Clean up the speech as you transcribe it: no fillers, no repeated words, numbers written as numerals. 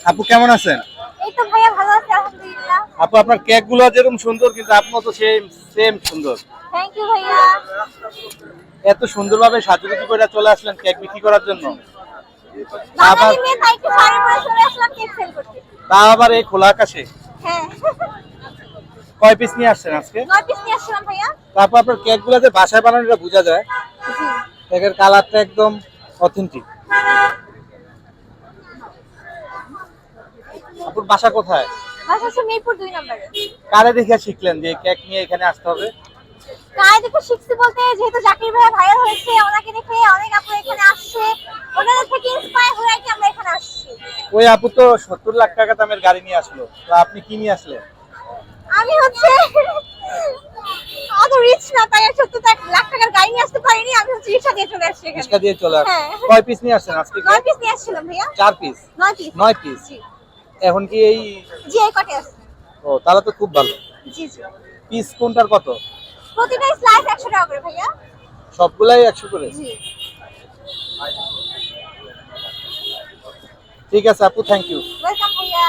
আপু কেমন আছেন? এই তো ভাইয়া ভালো আছি আলহামদুলিল্লাহ। আপু আপনার কেক গুলো যেরকম সুন্দর কিন্তু আপনিও তো সেম সেম সুন্দর। থ্যাংক ইউ ভাইয়া। এত সুন্দরভাবে সাজুগুজু করে চলে আসলেন কেক বিক্রি করার জন্য। আবার বাঙালি মেয়ে তাই একটু শাড়ি পরে চলে আসলাম কেক সেল করতে। তা আবার এই খোলা আকাশে হ্যাঁ। কয় পিস নিয়ে আসছেন আজকে? 9 পিস নিয়ে আসলাম ভাইয়া। তারপর আপনার কেক গুলো যে বাসায় বানানো এটা বোঝা যায়। জি। কেকের কালারটা একদম অথেন্টিক। আপুর বাসা কোথায়? বাসা হচ্ছে মিরপুর 2 নম্বরে। কারে দেখে শিখলেন যে কেক নিয়ে এখানে আসতে হবে? কায় দেখে শিখছি বলতে যেহেতু জাকির ভাইয়া ভাইরাল হয়েছে ওনাকে দেখে অনেক আপু এখানে আসছে। ওনাদের থেকে ইন্সপায়ার হয়ে কি আমরা এখানে আসছি। ওই আপু তো 70 লাখ টাকা দামের গাড়ি নিয়ে আসলো, তো আপনি কি নিয়ে আসলেন? আমি হচ্ছে অত রিচ না তাই 70 লাখ টাকার গাড়ি নিয়ে আসতে পারিনি। আমি হচ্ছে রিক্সা দিয়ে চলে আসছি এখানে। রিক্সা দিয়ে চলে আসছেন। হ্যাঁ। কয় পিস নিয়ে আসছেন আজকে? 9 পিস নিয়ে আসছিলাম ভাইয়া। 4 পিস। 9 পিস। 9 পিস। জি। এখন কি এই জি এই কটে আছে। ও তাহলে তো খুব ভালো। জি জি। পিস কোনটার কত? প্রতিটা স্লাইস 100 টাকা করে ভাইয়া। সবগুলাই 100 করে? জি। ঠিক আছে আপু, থ্যাংক ইউ। ওয়েলকাম ভাইয়া।